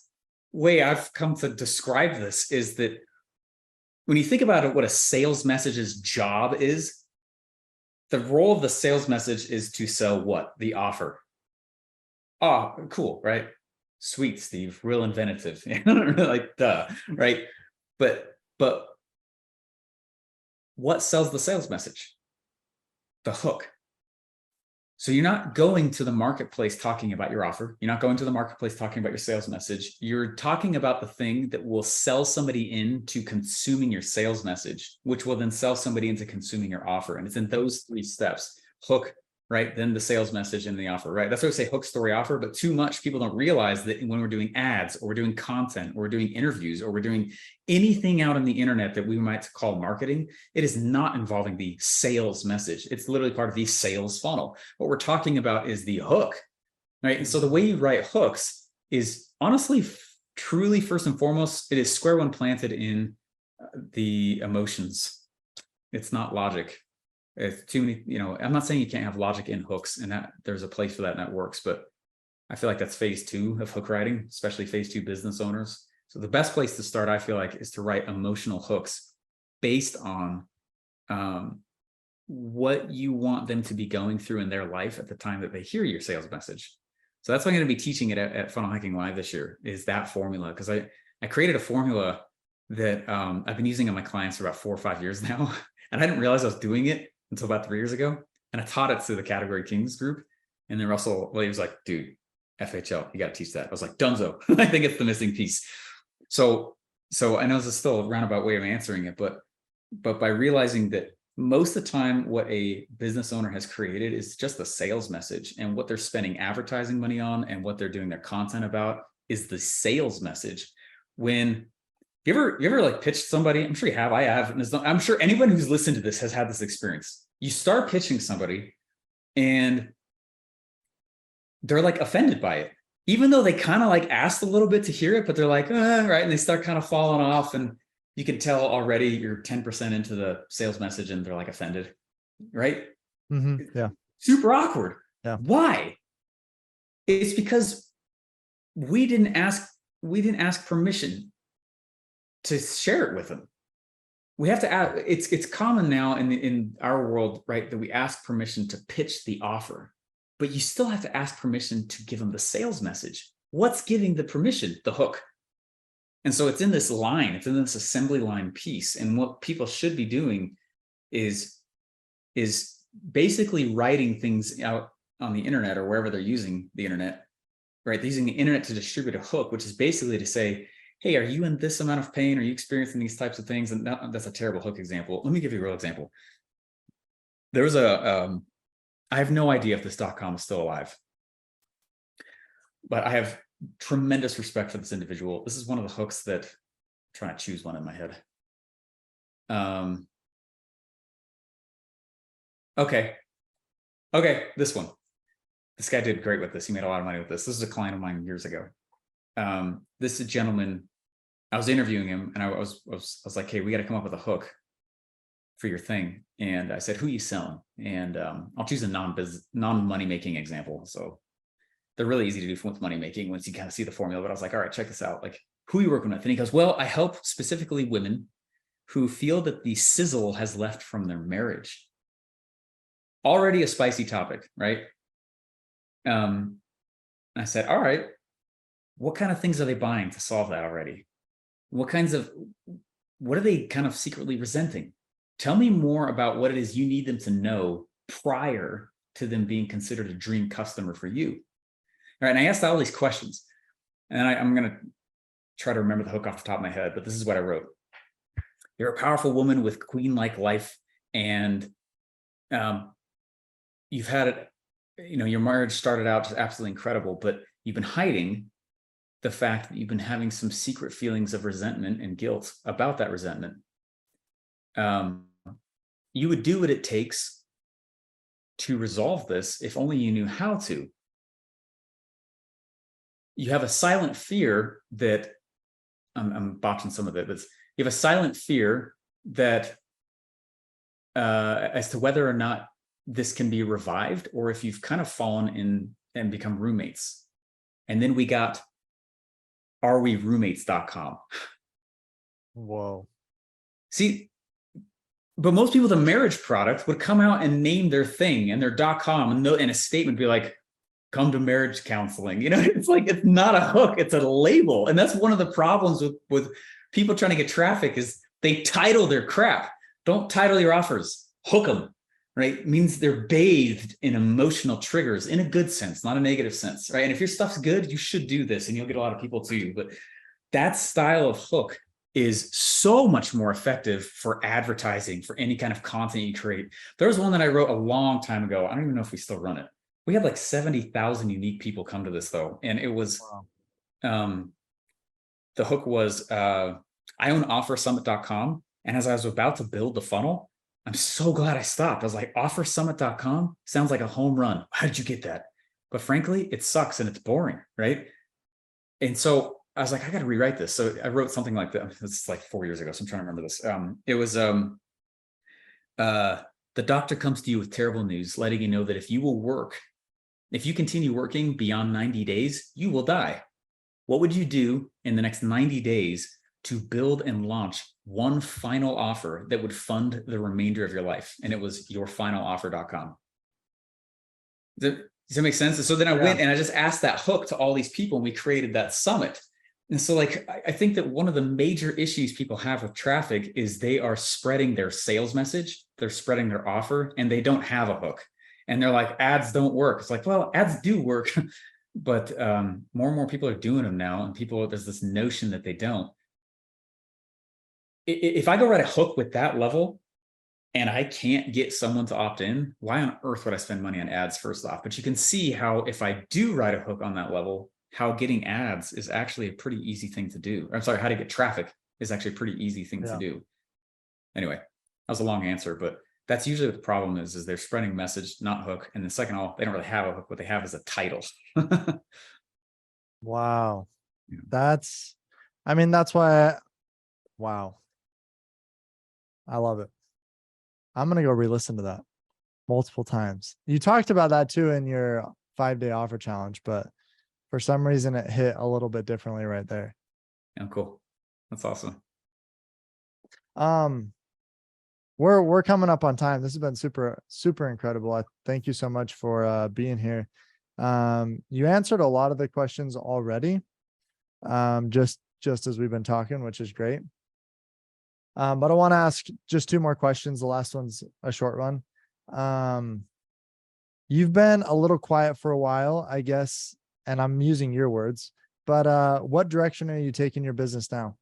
way I've come to describe this is that when you think about it, what a sales message's job is, the role of the sales message is to sell what? The offer. Oh, cool, right? Sweet, Steve, real inventive. Like, duh, right? But what sells the sales message? The hook. So you're not going to the marketplace talking about your offer. You're not going to the marketplace talking about your sales message. You're talking about the thing that will sell somebody into consuming your sales message, which will then sell somebody into consuming your offer. And it's in those three steps: hook, right? Then the sales message and the offer, right? That's why we say hook, story, offer. But too much people don't realize that when we're doing ads or we're doing content or we're doing interviews or we're doing anything out on the internet that we might call marketing, it is not involving the sales message. It's literally part of the sales funnel. What we're talking about is the hook, right? And so the way you write hooks is honestly, truly, first and foremost, it is square one planted in the emotions. It's not logic. It's too many, I'm not saying you can't have logic in hooks, and that there's a place for that and that works, but I feel like that's phase 2 of hook writing, especially phase 2 business owners. So the best place to start, I feel like, is to write emotional hooks based on what you want them to be going through in their life at the time that they hear your sales message. So that's why I'm going to be teaching it at Funnel Hacking Live this year, is that formula. Because I created a formula that I've been using on my clients for about 4 or 5 years now. And I didn't realize I was doing it until about 3 years ago. And I taught it to the Category Kings group. And then Russell, he was like, dude, FHL, you got to teach that. I was like, dunzo. I think it's the missing piece. So I know this is still a roundabout way of answering it, but by realizing that most of the time what a business owner has created is just a sales message, and what they're spending advertising money on and what they're doing their content about is the sales message. When you ever like pitched somebody, I'm sure you have, I have, and I'm sure anyone who's listened to this has had this experience. You start pitching somebody and they're like offended by it, even though they kind of like asked a little bit to hear it, but they're like, right. And they start kind of falling off, and you can tell already you're 10% into the sales message and they're like offended, right? Mm-hmm. Yeah. Super awkward. Yeah. Why? It's because we didn't ask permission to share it with them. We have to ask. It's common now in our world, right, that we ask permission to pitch the offer, but you still have to ask permission to give them the sales message. What's giving the permission? The hook. And so it's in this line, it's in this assembly line piece. And what people should be doing is basically writing things out on the internet or wherever they're using the internet, right? They're using the internet to distribute a hook, which is basically to say, hey, are you in this amount of pain? Are you experiencing these types of things? And that's a terrible hook example. Let me give you a real example. There was I have no idea if this .com is still alive, but I have tremendous respect for this individual. This is one of the hooks that I'm trying to choose one in my head. Okay, this one. This guy did great with this. He made a lot of money with this. This is a client of mine years ago. This is a gentleman. I was interviewing him, and I was like, hey, we got to come up with a hook for your thing. And I said, who are you selling? And I'll choose a non-money making example. So they're really easy to do with money making once you kind of see the formula. But I was like, all right, check this out. Like, who are you working with? And he goes, well, I help specifically women who feel that the sizzle has left from their marriage. Already a spicy topic, right? I said, all right, what kind of things are they buying to solve that already? What are they kind of secretly resenting? Tell me more about what it is you need them to know prior to them being considered a dream customer for you. All right, and I asked all these questions, and I'm going to try to remember the hook off the top of my head, but this is what I wrote. You're a powerful woman with queen-like life, and you've had it, your marriage started out just absolutely incredible, but you've been hiding the fact that you've been having some secret feelings of resentment and guilt about that resentment. You would do what it takes to resolve this if only you knew how to. You have a silent fear that, I'm botching some of it, but you have a silent fear that as to whether or not this can be revived, or if you've kind of fallen in and become roommates. And then we got areweroommates.com. Whoa. See, but most people, the marriage product would come out and name their thing and their .com and a statement be like, come to marriage counseling. It's like, it's not a hook, it's a label. And that's one of the problems with people trying to get traffic is they title their crap. Don't title your offers, hook them, right? It means they're bathed in emotional triggers in a good sense, not a negative sense, right? And if your stuff's good, you should do this and you'll get a lot of people to you. But that style of hook is so much more effective for advertising, for any kind of content you create. There was one that I wrote a long time ago. I don't even know if we still run it. We had like 70,000 unique people come to this though. And it was, the hook was, I own offersummit.com. And as I was about to build the funnel, I'm so glad I stopped. I was like, offersummit.com sounds like a home run. How did you get that? But frankly, it sucks and it's boring, right? And so I was like, I got to rewrite this. So I wrote something like that. It's like 4 years ago. So I'm trying to remember this. It was, the the doctor comes to you with terrible news, letting you know that if you continue working beyond 90 days, you will die. What would you do in the next 90 days to build and launch one final offer that would fund the remainder of your life? And it was yourfinaloffer.com. Does that make sense? And so then I went and I just asked that hook to all these people, and we created that summit. And so like, I think that one of the major issues people have with traffic is they are spreading their sales message, they're spreading their offer, and they don't have a hook. And they're like, ads don't work. It's like, well, ads do work, but more and more people are doing them now. And there's this notion that they don't. If I go write a hook with that level and I can't get someone to opt in, why on earth would I spend money on ads first off? But you can see how if I do write a hook on that level, how getting ads is actually a pretty easy thing to do. I'm sorry, how to get traffic is actually a pretty easy thing to do. Anyway, that was a long answer, but that's usually what the problem is they're spreading message, not hook. And then second of all, they don't really have a hook. What they have is a title. Wow. Yeah. That's wow. I love it. I'm going to go re-listen to that multiple times. You talked about that too in your 5-day offer challenge, but for some reason it hit a little bit differently right there. Yeah, cool. That's awesome. We're coming up on time. This has been super, super incredible. I thank you so much for being here. You answered a lot of the questions already, just as we've been talking, which is great. But I want to ask just 2 more questions. The last one's a short one. You've been a little quiet for a while, I guess, and I'm using your words, but what direction are you taking your business now?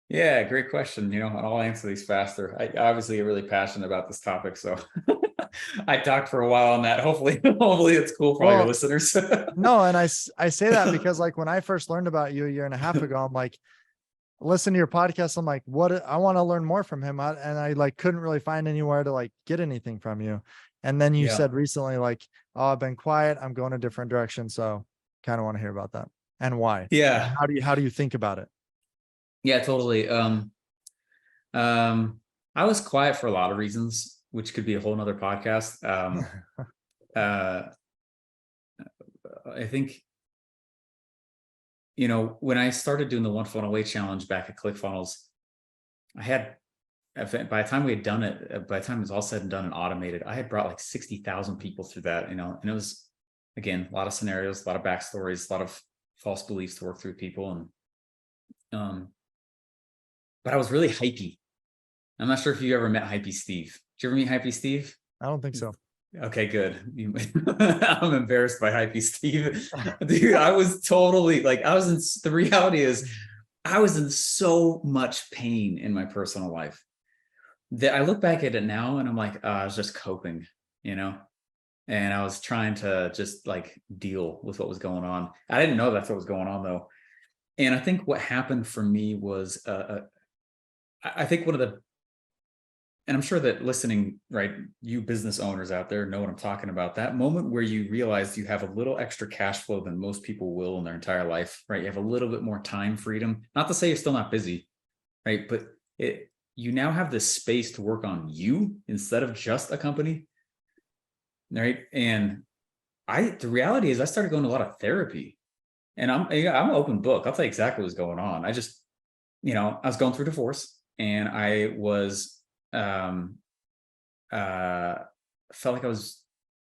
Yeah, great question. And I'll answer these faster. I obviously get really passionate about this topic, so I talked for a while on that. Hopefully it's cool for all your listeners. No, and I say that because like when I first learned about you a year and a half ago, I'm like, listen to your podcast. I'm like, I want to learn more from him. And I like couldn't really find anywhere to like get anything from you. And then you said recently, like, oh, I've been quiet. I'm going a different direction. So kind of want to hear about that and why. Yeah. And how do you think about it? Yeah, totally. I was quiet for a lot of reasons, which could be a whole nother podcast. I think, when I started doing the 1 funnel away challenge back at ClickFunnels, by the time we had done it, by the time it was all said and done and automated, I had brought like 60,000 people through that, and it was, again, a lot of scenarios, a lot of backstories, a lot of false beliefs to work through people. But I was really hypey. I'm not sure if you ever met Hypey Steve. Did you ever meet Hypey Steve? I don't think so. Okay, good. I'm embarrassed by Hypey Steve. Dude, I was totally like, the reality is I was in so much pain in my personal life that I look back at it now and I'm like, I was just coping, and I was trying to just like deal with what was going on. I didn't know that's what was going on though. And I think what happened for me was, I think and I'm sure that listening, right, you business owners out there know what I'm talking about, that moment where you realize you have a little extra cash flow than most people will in their entire life, right? You have a little bit more time freedom, not to say you're still not busy, right? But you now have this space to work on you instead of just a company, right? And the reality is I started going to a lot of therapy, and I'm an open book. I'll tell you exactly what's going on. I just, I was going through divorce, and I was, felt like I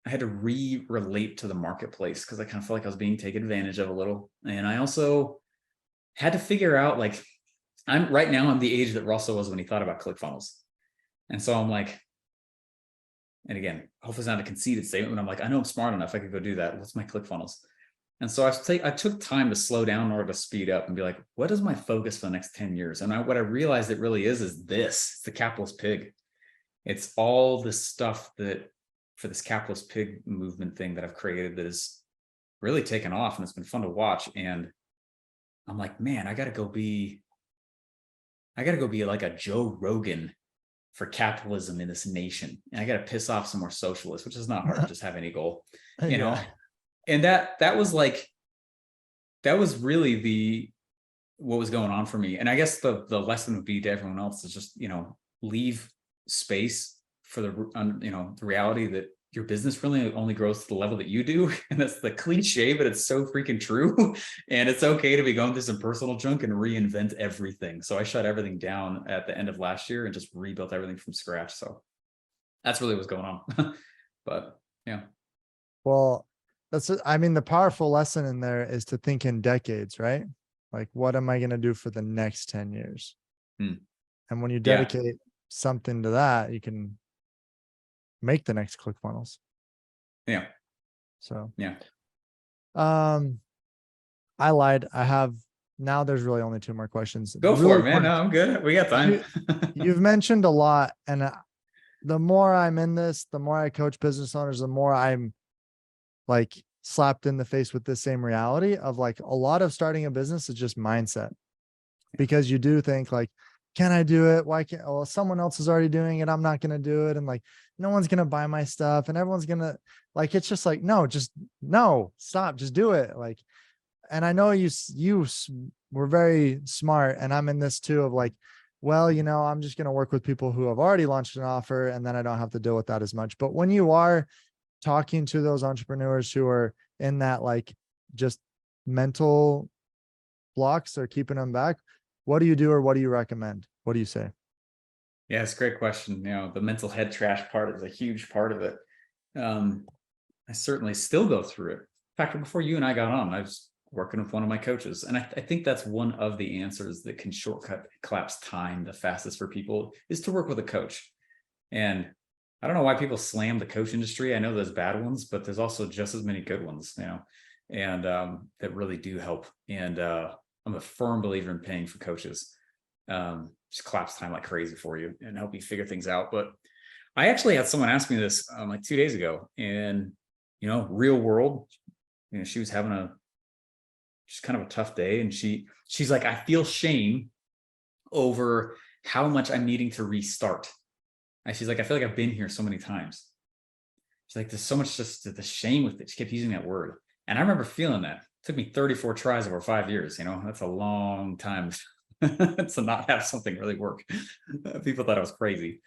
had to relate to the marketplace because I kind of felt like I was being taken advantage of a little. And I also had to figure out, like, I'm the age that Russell was when he thought about ClickFunnels. And so I'm like, and again, hopefully it's not a conceited statement, but I'm like, I know I'm smart enough. I could go do that. What's my ClickFunnels? And so I took time to slow down in order to speed up and be like, what is my focus for the next 10 years? And what I realized it really is it's the capitalist pig. It's all this stuff that for this capitalist pig movement thing that I've created that has really taken off, and it's been fun to watch. And I'm like, man, I got to go be like a Joe Rogan for capitalism in this nation. And I got to piss off some more socialists, which is not hard. Just have any goal, know? And that was really what was going on for me. And I guess the lesson would be to everyone else is just, leave space for the reality that your business really only grows to the level that you do. And that's the cliche, but it's so freaking true. And it's okay to be going through some personal junk and reinvent everything. So I shut everything down at the end of last year and just rebuilt everything from scratch. So that's really what's going on. But yeah. Well, the powerful lesson in there is to think in decades, right? Like, what am I going to do for the next 10 years? And when you dedicate something to that, you can make the next ClickFunnels. Yeah. So, yeah. I lied. Now there's really only 2 more questions. Go really for it, man. No, I'm good. We got time. You've mentioned a lot. And the more I'm in this, the more I coach business owners, the more I'm like slapped in the face with the same reality of like a lot of starting a business is just mindset, because you do think like, can I do it? Why can't, well, someone else is already doing it. I'm not going to do it. And like, no one's going to buy my stuff and everyone's going to like, it's just like, no, stop, just do it. Like, and I know you were very smart, and I'm in this too of like, well, I'm just going to work with people who have already launched an offer, and then I don't have to deal with that as much. But when you are talking to those entrepreneurs who are in that, like, just mental blocks or keeping them back, what do you do, or what do you recommend? What do you say? Yeah, it's a great question. The mental head trash part is a huge part of it. I certainly still go through it. In fact, before you and I got on, I was working with one of my coaches. And I think that's one of the answers that can collapse time the fastest for people, is to work with a coach. And I don't know why people slam the coach industry. I know there's bad ones, but there's also just as many good ones, and that really do help. And I'm a firm believer in paying for coaches. Just collapse time like crazy for you and help you figure things out. But I actually had someone ask me this like 2 days ago, and real world, she was having just kind of a tough day, and she's like, I feel shame over how much I'm needing to restart. And she's like, I feel like I've been here so many times. She's like, there's so much just the shame with it. She kept using that word. And I remember feeling that. It took me 34 tries over 5 years. That's a long time to not have something really work. People thought I was crazy.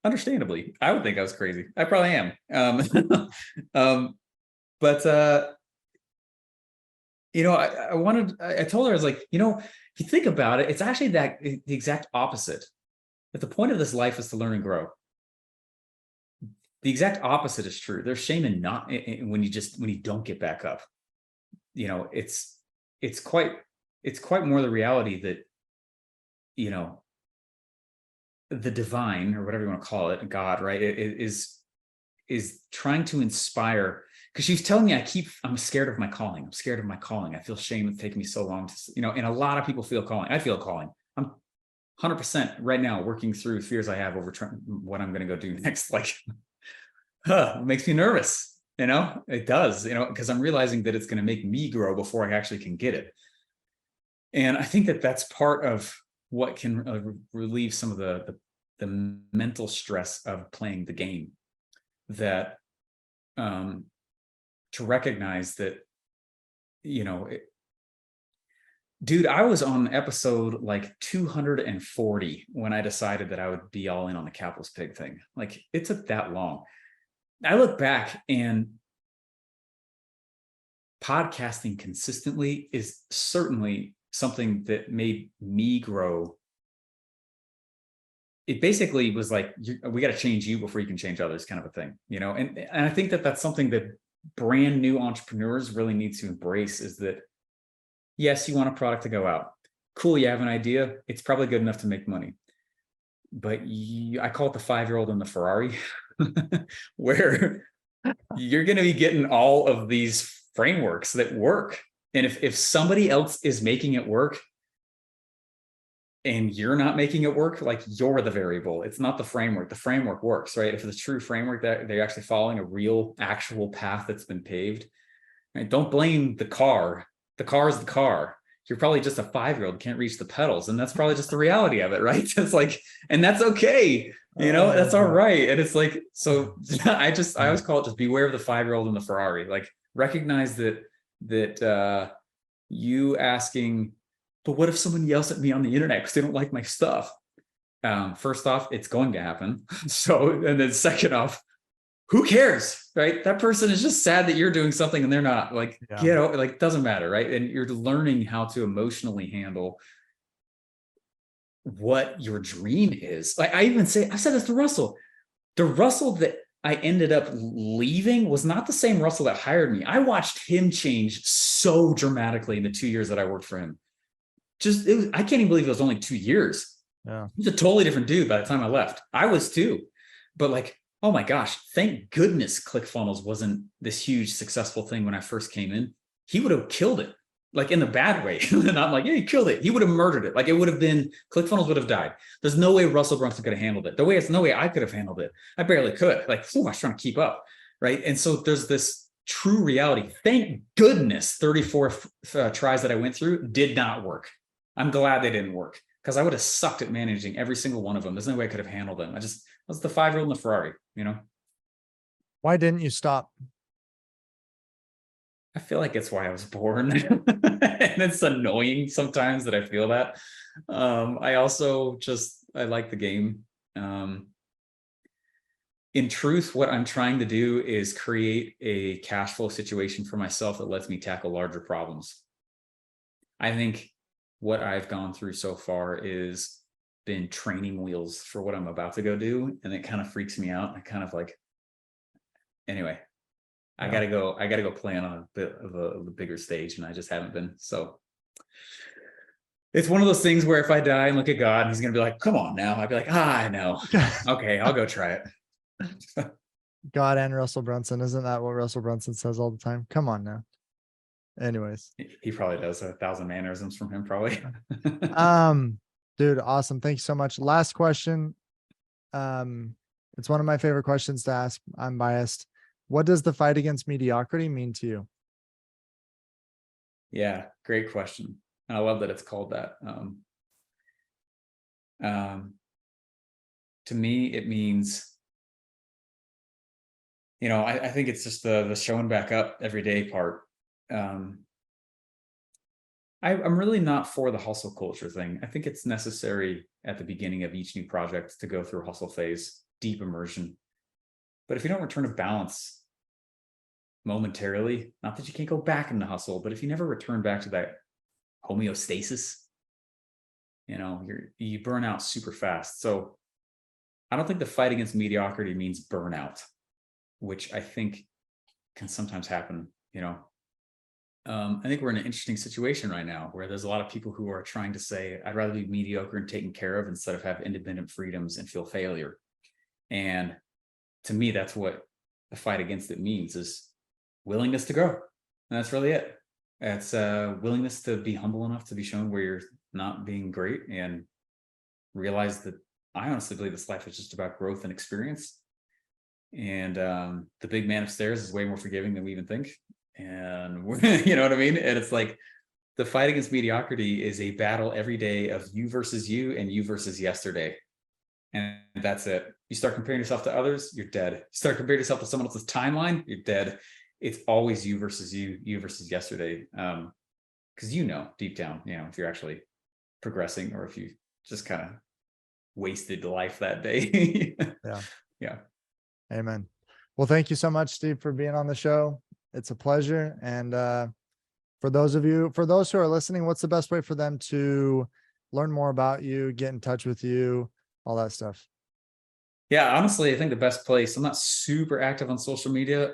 Understandably, I would think I was crazy. I probably am. But I told her, I was like, if you think about it, it's actually the exact opposite. That the point of this life is to learn and grow. The exact opposite is true. There's shame in when you don't get back up. It's quite more the reality that, the divine, or whatever you want to call it, God, right, is trying to inspire. Because she's telling me I'm scared of my calling. I'm scared of my calling. I feel shame it's taking me so long to, and a lot of people feel calling. I feel calling. I'm 100% right now working through fears I have over what I'm going to go do next. Like, it makes me nervous. It does, because I'm realizing that it's going to make me grow before I actually can get it. And I think that that's part of what can relieve some of the mental stress of playing the game. That to recognize that, dude, I was on episode like 240 when I decided that I would be all in on the capitalist pig thing. Like, it took that long. I look back, and podcasting consistently is certainly something that made me grow. It basically was like, we got to change you before you can change others, kind of a thing, and I think that that's something that brand new entrepreneurs really need to embrace, is that, yes, you want a product to go out. Cool, you have an idea. It's probably good enough to make money. But I call it the 5-year-old in the Ferrari, where you're going to be getting all of these frameworks that work. And if somebody else is making it work and you're not making it work, like, you're the variable. It's not the framework. The framework works, right? If it's a true framework that they're actually following a real, actual path that's been paved, right? Don't blame the car. The car is the car. You're probably just a 5-year-old, can't reach the pedals. And that's probably just the reality of it, right? It's like, and that's okay. That's all right. And it's like, so I always call it just beware of the 5-year-old in the Ferrari. Like, recognize that you asking, but what if someone yells at me on the internet because they don't like my stuff? First off, it's going to happen. So, and then second off, who cares, right? That person is just sad that you're doing something and they're not. Like, like, doesn't matter, right? And you're learning how to emotionally handle what your dream is. Like, I said this to Russell. The Russell that I ended up leaving was not the same Russell that hired me. I watched him change so dramatically in the 2 years that I worked for him. I can't even believe it was only 2 years. Yeah. He's a totally different dude by the time I left. I was too. But like, oh my gosh, thank goodness ClickFunnels wasn't this huge successful thing when I first came in. He would have killed it, like in the bad way. And I'm like, yeah, he killed it. He would have murdered it. Like, it would have been, ClickFunnels would have died. There's no way Russell Brunson could have handled it. There's no way I could have handled it. I barely could. Like, I was trying to keep up, right? And so there's this true reality. Thank goodness 34 tries that I went through did not work. I'm glad they didn't work, because I would have sucked at managing every single one of them. There's no way I could have handled them. I was the 5-year-old in the Ferrari, you know? Why didn't you stop? I feel like it's why I was born. And it's annoying sometimes that I feel that. I also I like the game. In truth, what I'm trying to do is create a cash flow situation for myself that lets me tackle larger problems. I think what I've gone through so far is been training wheels for what I'm about to go do. And it kind of freaks me out. I kind of like, anyway, I gotta go play on a bit of a bigger stage, and I just haven't been. So it's one of those things where if I die and look at God, he's gonna be like, come on now. I'd be like, I know. Okay, I'll go try it. God and Russell Brunson. Isn't that what Russell Brunson says all the time? Come on now. Anyways. He probably does 1,000 mannerisms from him, probably. Dude, awesome. Thank you so much. Last question. It's one of my favorite questions to ask. I'm biased. What does the fight against mediocrity mean to you? Yeah, great question. And I love that it's called that. To me, it means, I think it's just the showing back up every day part. I'm really not for the hustle culture thing. I think it's necessary at the beginning of each new project to go through a hustle phase, deep immersion. But if you don't return to balance momentarily, not that you can't go back into hustle, but if you never return back to that homeostasis, you burn out super fast. So I don't think the fight against mediocrity means burnout, which I think can sometimes happen. I think we're in an interesting situation right now where there's a lot of people who are trying to say, I'd rather be mediocre and taken care of instead of have independent freedoms and feel failure. And to me, that's what the fight against it means, is willingness to grow. And that's really it. It's willingness to be humble enough to be shown where you're not being great, and realize that I honestly believe this life is just about growth and experience. And the big man upstairs is way more forgiving than we even think. And you know what I mean? And it's like the fight against mediocrity is a battle every day of you versus you and you versus yesterday. And that's it. You start comparing yourself to others, you're dead. You start comparing yourself to someone else's timeline, you're dead. It's always you versus you versus yesterday. Because deep down, if you're actually progressing or if you just kind of wasted life that day. Yeah. Amen. Well, thank you so much, Steve, for being on the show. It's a pleasure. And for those who are listening, what's the best way for them to learn more about you, get in touch with you, all that stuff? Yeah, honestly, I think the best place, I'm not super active on social media,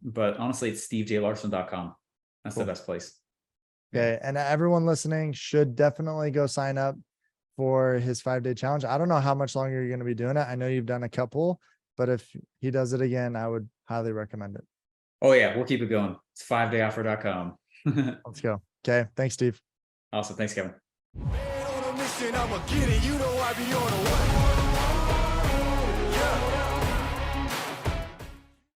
but honestly, it's stevejlarson.com. That's cool. The best place. Okay. And everyone listening should definitely go sign up for his 5-day challenge. I don't know how much longer you're going to be doing it. I know you've done a couple, but if he does it again, I would highly recommend it. Oh yeah, we'll keep it going. It's 5dayafar.com. Let's go. Okay. Thanks, Steve. Awesome. Thanks, Kevin. Man on a mission, I'ma get it. You know I be on a what?